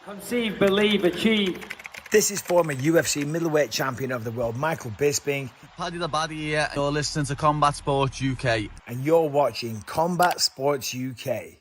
Conceive, believe, achieve. This is former UFC middleweight champion of the world, Michael Bisping. Paddy the Baddy here. You're listening to Combat Sports UK. And you're watching Combat Sports UK.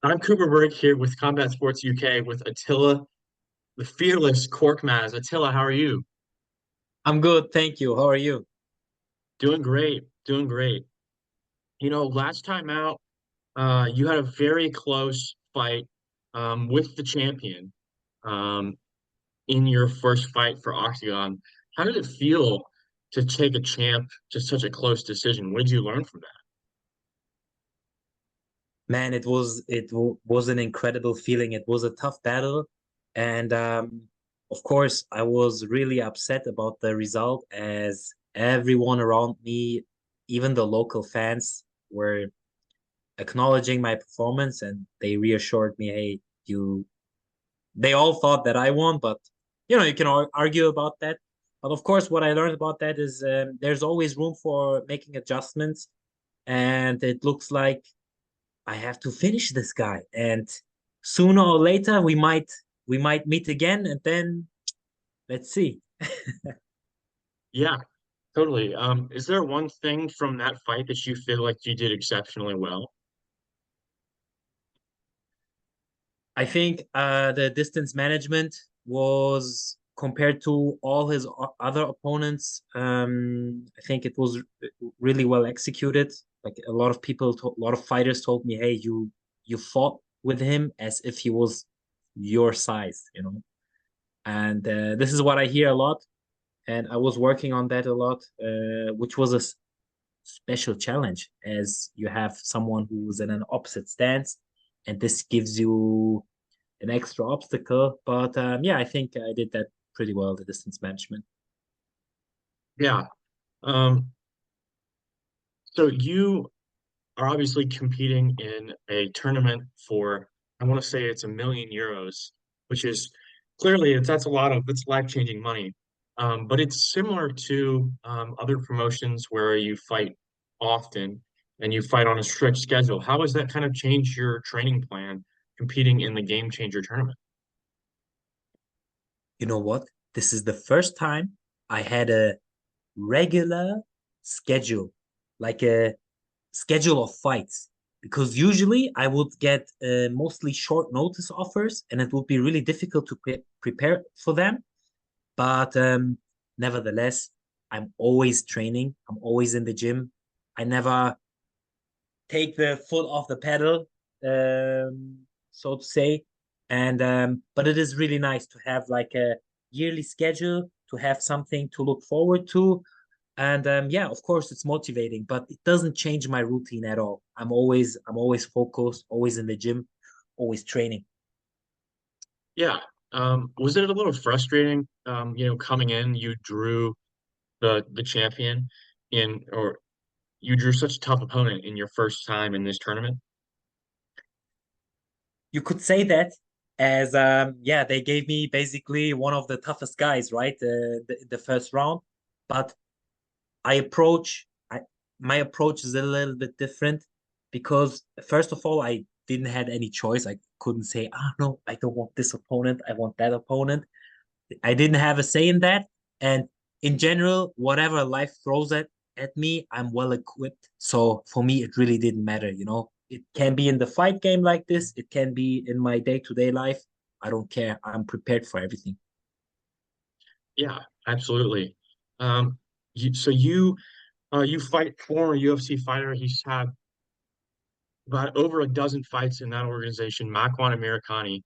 I'm Cooper Burke here with Combat Sports UK with Attila, the fearless Korkmaz. Attila, how are you? I'm good, thank you. How are you? Doing great, doing great. You know, last time out, you had a very close fight with the champion um, in your first fight for Octagon. How did it feel to take a champ to such a close decision? What did you learn from that? Man, it was an incredible feeling. It was a tough battle, and of course, I was really upset about the result, as everyone around me, even the local fans, were acknowledging my performance, and they reassured me, "Hey, you." They all thought that I won, but you can argue about that. But of course, what I learned about that is there's always room for making adjustments, and it looks like I have to finish this guy, and sooner or later we might meet again, and then let's see. Yeah, totally. Is there one thing from that fight that you feel like you did exceptionally well? I think the distance management was, compared to all his other opponents, I think it was really well executed. Like a lot of people, a lot of fighters told me, "Hey, you fought with him as if he was your size." And this is what I hear a lot, and I was working on that a lot, which was a special challenge, as you have someone who's in an opposite stance, and this gives you an extra obstacle. But yeah, I think I did that pretty well, the distance management. Yeah. Um, so you are obviously competing in a tournament for, I want to say it's €1 million, which is clearly that's a lot of it's life-changing money. But it's similar to other promotions where you fight often and you fight on a strict schedule. How has that kind of changed your training plan competing in the Gamechanger tournament? You know what? This is the first time I had a regular schedule, like a schedule of fights. Because usually I would get mostly short notice offers, and it would be really difficult to prepare for them. But nevertheless, I'm always training. I'm always in the gym. I never take the foot off the pedal, so to say. And but it is really nice to have like a yearly schedule, to have something to look forward to. And yeah, of course, it's motivating, but it doesn't change my routine at all. I'm always focused, always in the gym, always training. Yeah. Was it a little frustrating, coming in, you drew the champion or you drew such a tough opponent in your first time in this tournament? You could say that, as yeah, they gave me basically one of the toughest guys, right? The first round. But I approach I my approach is a little bit different, because first of all, I didn't have any choice. I couldn't say, "Ah, no, I don't want this opponent, I want that opponent." I didn't have a say in that. And in general, whatever life throws at me, I'm well equipped. So for me, it really didn't matter. It can be in the fight game like this, it can be in my day-to-day life. I don't care. I'm prepared for everything. Yeah, absolutely. Um, you fight former UFC fighter. He's had about over a dozen fights in that organization, Makwan Amirkhani.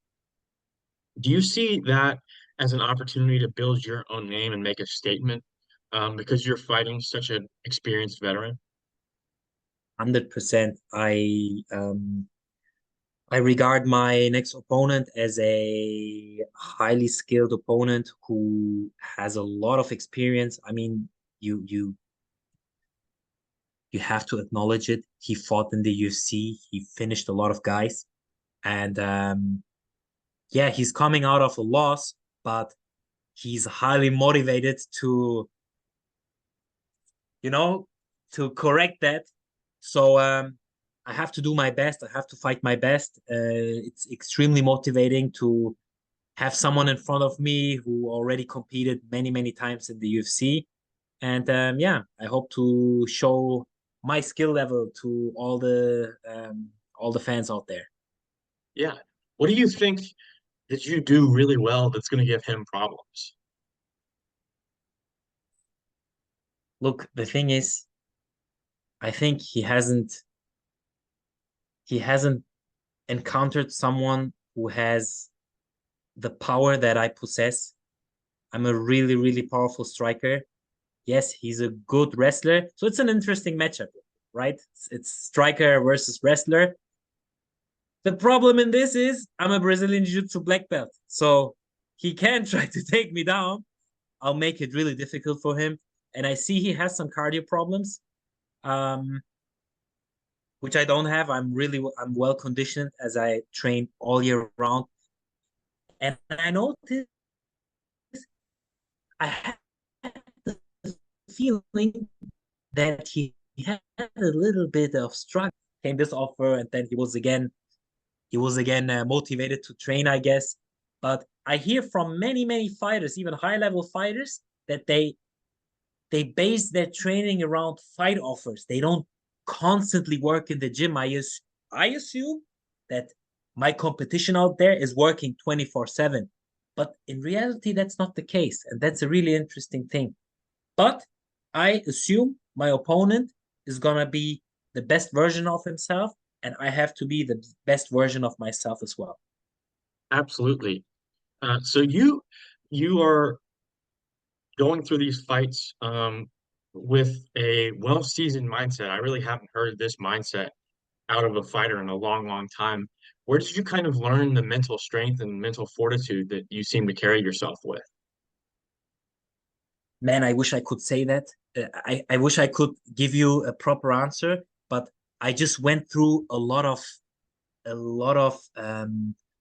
Do you see that as an opportunity to build your own name and make a statement because you're fighting such an experienced veteran? 100%. I regard my next opponent as a highly skilled opponent who has a lot of experience. I mean, you have to acknowledge it. He fought in the UFC. He finished a lot of guys, and yeah, he's coming out of a loss, but he's highly motivated to you know to correct that. So I have to do my best. I have to fight my best. It's extremely motivating to have someone in front of me who already competed many, many times in the UFC. And yeah, I hope to show my skill level to all the fans out there. Yeah. What do you think that you do really well that's going to give him problems? Look, the thing is, I think he hasn't encountered someone who has the power that I possess. I'm a really, really powerful striker. Yes, he's a good wrestler. So it's an interesting matchup, right? It's striker versus wrestler. The problem in this is I'm a Brazilian Jiu-Jitsu black belt. So he can try to take me down. I'll make it really difficult for him. And I see he has some cardio problems, um, which I don't have. I'm well conditioned as I train all year round. And I noticed I had the feeling that he had a little bit of struggle. Came this offer, and then he was again motivated to train, I guess. But I hear from many, many fighters, even high level fighters, that they base their training around fight offers. They don't constantly work in the gym. I assume that my competition out there is working 24/7. But in reality, that's not the case. And that's a really interesting thing. But I assume my opponent is going to be the best version of himself. And I have to be the best version of myself as well. Absolutely. So you are going through these fights with a well-seasoned mindset. I really haven't heard this mindset out of a fighter in a long, long time. Where did you kind of learn the mental strength and mental fortitude that you seem to carry yourself with? Man, I wish I could say that. I wish I could give you a proper answer, but I just went through a lot of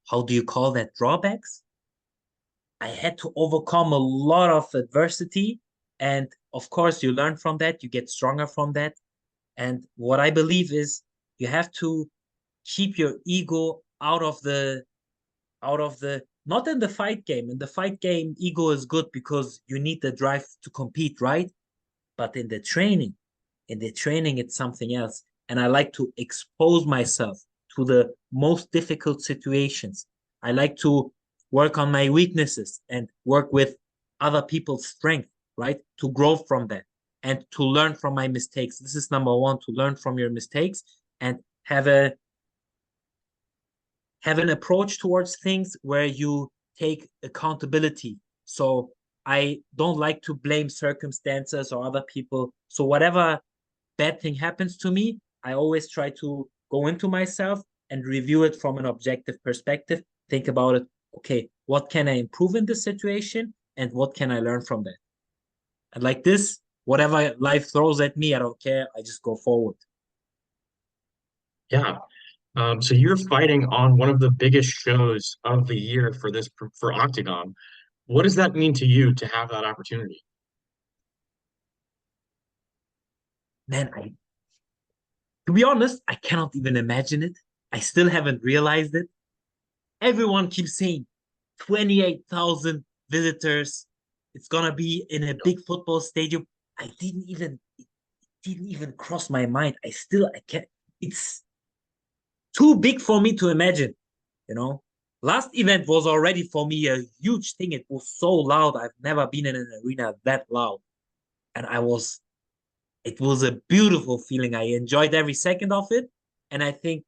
how do you call that, drawbacks. I had to overcome a lot of adversity, and of course you learn from that, you get stronger from that. And what I believe is you have to keep your ego out of the not in the fight game. In the fight game, ego is good because you need the drive to compete, right? But in the training, it's something else. And I like to expose myself to the most difficult situations. I like to work on my weaknesses and work with other people's strength, right? To grow from that and to learn from my mistakes. This is number one, to learn from your mistakes and have an approach towards things where you take accountability. So I don't like to blame circumstances or other people. So whatever bad thing happens to me, I always try to go into myself and review it from an objective perspective. Think about it. Okay, what can I improve in this situation? And what can I learn from that? And like this, whatever life throws at me, I don't care. I just go forward. Yeah. So you're fighting on one of the biggest shows of the year for Octagon. What does that mean to you to have that opportunity? Man, to be honest, I cannot even imagine it. I still haven't realized it. Everyone keeps saying 28,000 visitors. It's gonna be in a big football stadium. It didn't even cross my mind. I can't. It's too big for me to imagine. You know, last event was already for me a huge thing. It was so loud. I've never been in an arena that loud, and It was a beautiful feeling. I enjoyed every second of it, and I think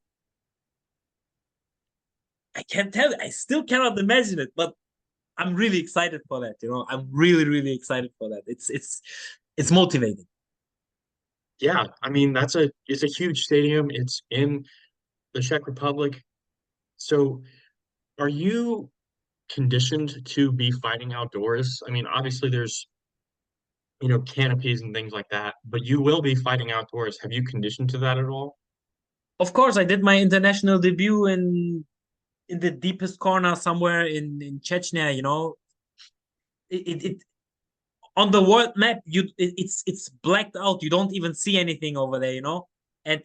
I can't tell. I still cannot imagine it, but I'm really excited for that. I'm really, really excited for that. It's motivating. Yeah, I mean it's a huge stadium. It's in the Czech Republic. So are you conditioned to be fighting outdoors? I mean, obviously there's canopies and things like that, but you will be fighting outdoors. Have you conditioned to that at all? Of course, I did my international debut in the deepest corner somewhere in Chechnya. It on the world map, it's blacked out. You don't even see anything over there. And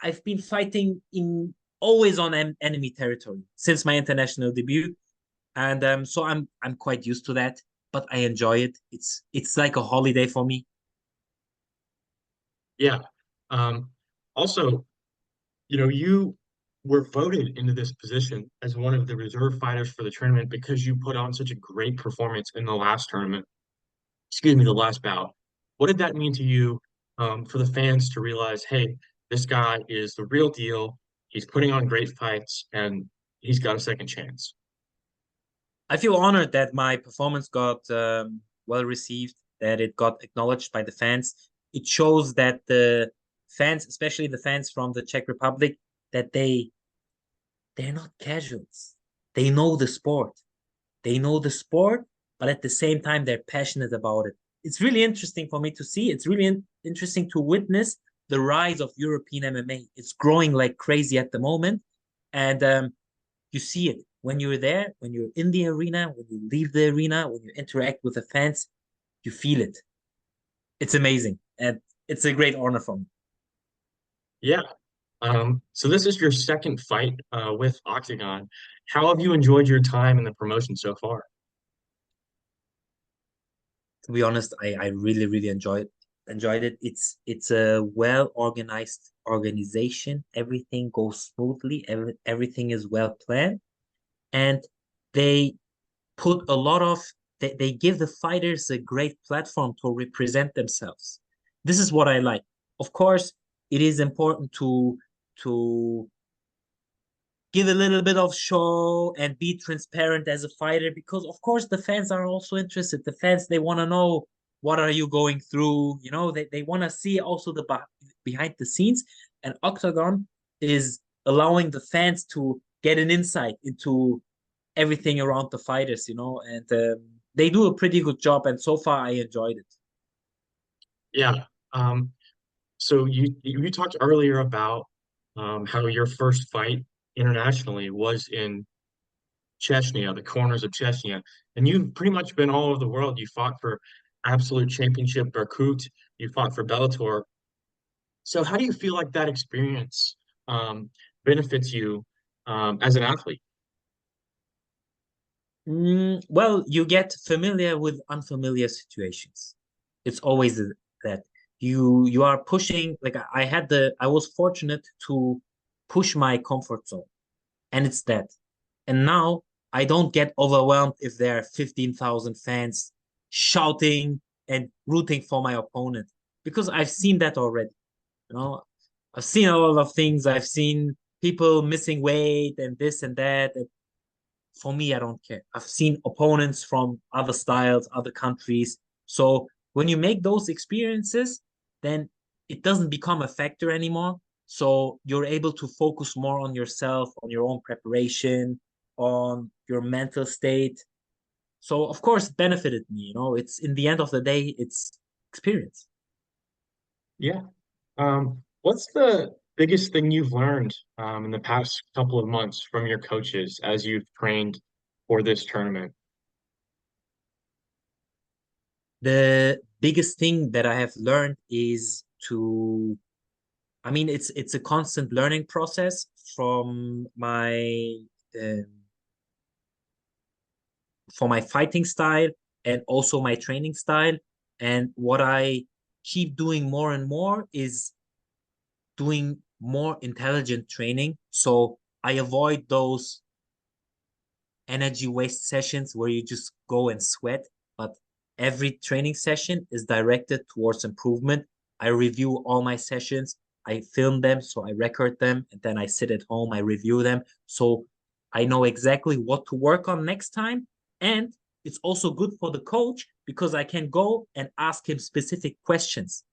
I've been fighting in always on enemy territory since my international debut, and so I'm quite used to that. But I enjoy it. It's like a holiday for me. Yeah. Um, Also, you were voted into this position as one of the reserve fighters for the tournament because you put on such a great performance in the last tournament. Excuse me, the last bout. What did that mean to you, for the fans to realize, hey, this guy is the real deal. He's putting on great fights and he's got a second chance. I feel honored that my performance got well received, that it got acknowledged by the fans. It shows that the fans, especially the fans from the Czech Republic, that they're not casuals. They know the sport. They know the sport, but at the same time, they're passionate about it. It's really interesting for me to see. It's really interesting to witness the rise of European MMA. It's growing like crazy at the moment. And you see it when you're there, when you're in the arena, when you leave the arena, when you interact with the fans, you feel it. It's amazing. And it's a great honor for me. Yeah. So this is your second fight with Octagon. How have you enjoyed your time in the promotion so far? To be honest, I really, really enjoyed it. It's a well organized organization. Everything goes smoothly. Everything is well planned, and they put a lot of they give the fighters a great platform to represent themselves. This is what I like. Of course, it is important to give a little bit of show and be transparent as a fighter, because of course the fans are also interested. The fans, they want to know what are you going through. They want to see also the behind the scenes, and Octagon is allowing the fans to get an insight into everything around the fighters, and they do a pretty good job, and so far I enjoyed it. Yeah. Um, so you talked earlier about how your first fight internationally was in Chechnya, the corners of Chechnya, and you've pretty much been all over the world. You fought for Absolute Championship Berkut, you fought for Bellator. So how do you feel like that experience um, benefits you as an athlete? Well, you get familiar with unfamiliar situations. It's always that you are pushing. Like I was fortunate to push my comfort zone, and it's that. And now I don't get overwhelmed if there are 15,000 fans shouting and rooting for my opponent, because I've seen that already. You know, I've seen a lot of things. I've seen people missing weight and this and that. And for me, I don't care. I've seen opponents from other styles, other countries. So when you make those experiences, then it doesn't become a factor anymore. So you're able to focus more on yourself, on your own preparation, on your mental state. So of course, it benefited me. It's in the end of the day, it's experience. Yeah. What's the biggest thing you've learned in the past couple of months from your coaches as you've trained for this tournament? The biggest thing that I have learned is it's a constant learning process from my um, for my fighting style and also my training style. And what I keep doing more and more is doing more intelligent training. So I avoid those energy waste sessions where you just go and sweat, but every training session is directed towards improvement. I review all my sessions, I film them, so I record them, and then I sit at home, I review them. So I know exactly what to work on next time. And it's also good for the coach because I can go and ask him specific questions.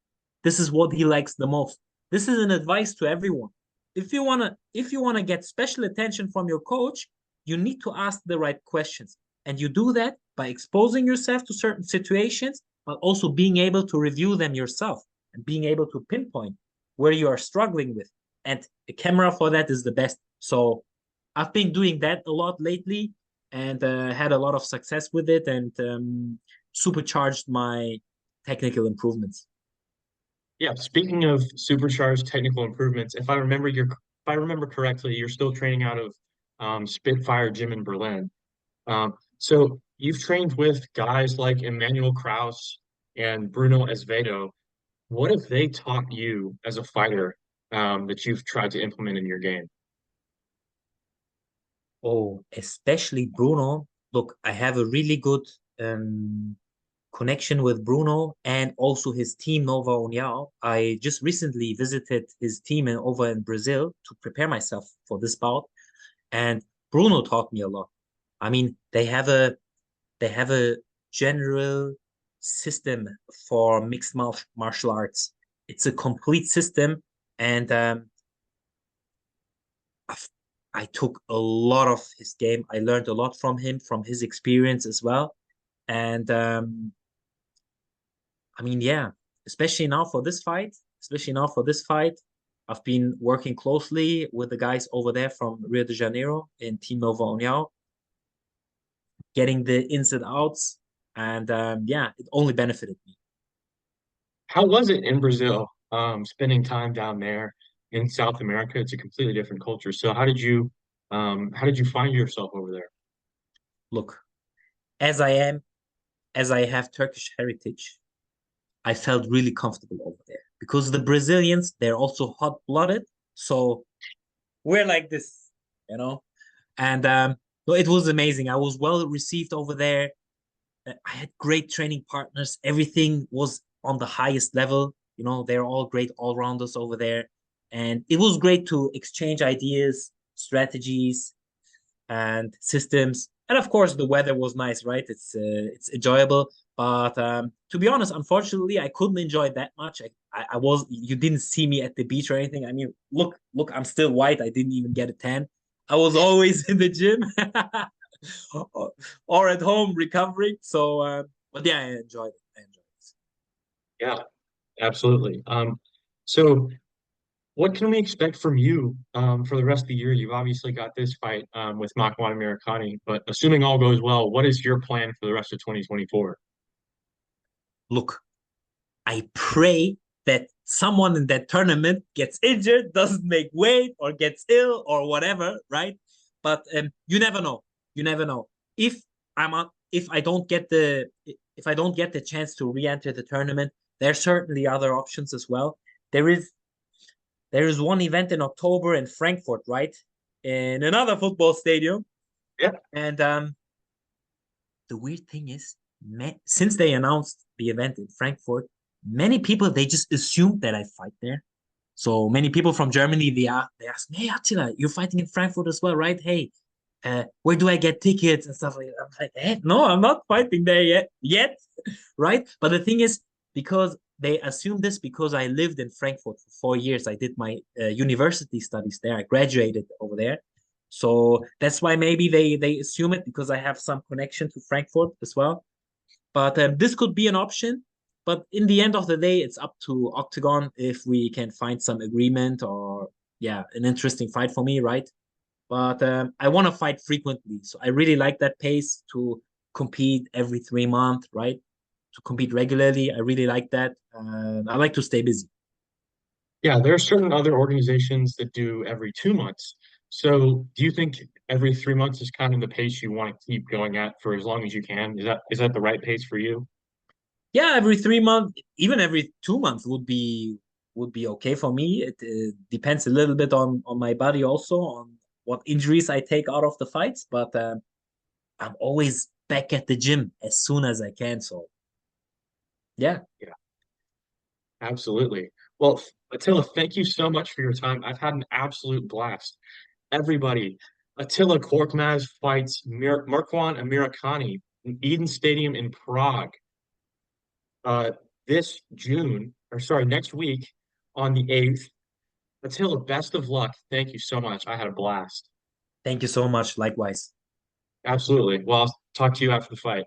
This is what he likes the most. This is an advice to everyone. If you wanna get special attention from your coach, you need to ask the right questions. And you do that by exposing yourself to certain situations, but also being able to review them yourself and being able to pinpoint where you are struggling with. And a camera for that is the best. So I've been doing that a lot lately and had a lot of success with it, and supercharged my technical improvements. Yeah, speaking of supercharged technical improvements, if I remember correctly, you're still training out of Spitfire Gym in Berlin. So you've trained with guys like Emmanuel Kraus and Bruno Esvedo. What have they taught you as a fighter that you've tried to implement in your game? Oh, especially Bruno. Look, I have a really good um, connection with Bruno and also his team Nova União. I just recently visited his team over in Brazil to prepare myself for this bout, and Bruno taught me a lot. I mean, they have a general system for mixed martial arts. It's a complete system, and I've, I took a lot of his game. I learned a lot from him, from his experience as well. And I mean, yeah, especially now for this fight, I've been working closely with the guys over there from Rio de Janeiro in Team Nova União, getting the ins and outs, and yeah, it only benefited me. How was it in Brazil, spending time down there in South America? It's a completely different culture. So how did you find yourself over there? Look, as I am, as I have Turkish heritage, I felt really comfortable over there because the Brazilians, they're also hot-blooded. So we're like this, you know? And no, it was amazing. I was well received over there. I had great training partners. Everything was on the highest level. You know, they're all great all-rounders over there. And it was great to exchange ideas, strategies, and systems. And of course, the weather was nice, right? It's enjoyable. But to be honest, unfortunately, I couldn't enjoy it that much. I was you didn't see me at the beach or anything. I mean, look, I'm still white. I didn't even get a tan. I was always in the gym or at home recovering. So, but yeah, I enjoyed it. I enjoyed it. Yeah, absolutely. So what can we expect from you for the rest of the year? You've obviously got this fight with Makwan Amirkhani, but assuming all goes well, what is your plan for the rest of 2024? Look, I pray that someone in that tournament gets injured, doesn't make weight, or gets ill, or whatever, right? But you never know. You never know. If if I don't get the chance to re-enter the tournament, there's certainly other options as well. There is there is one event in October in Frankfurt, right? In another football stadium. Yeah, And the weird thing is, since they announced the event in Frankfurt, many people they just assumed that I fight there. So many people from Germany they ask, "Hey Attila, you're fighting in Frankfurt as well, right? Hey, where do I get tickets and stuff like that?" I'm like, "Hey, no, I'm not fighting there yet, right?" But the thing is, because they assume this because I lived in Frankfurt for 4 years. I did my university studies there. I graduated over there. So that's why maybe they assume it because I have some connection to Frankfurt as well. But this could be an option. But in the end of the day, it's up to Octagon if we can find some agreement or yeah, an interesting fight for me, right? But I want to fight frequently, so I really like that pace to compete every 3 months, right? To compete regularly, I really like that. I like to stay busy. yeah, there are certain other organizations that do every 2 months. So do you think every 3 months is kind of the pace you want to keep going at for as long as you can? Is that the right pace for you? Yeah, every 3 months, even every 2 months would be okay for me. It depends a little bit on my body also on what injuries I take out of the fights, but I'm always back at the gym as soon as I can. So yeah, Yeah, absolutely. Well, Attila, thank you so much for your time. I've had an absolute blast. Everybody, Attila Korkmaz fights Markwan Amirkhani in Eden Stadium in Prague uh, this June, or sorry, next week on the 8th. Attila, best of luck. Thank you so much. I had a blast. thank you so much. Likewise. Absolutely. Well, I'll talk to you after the fight.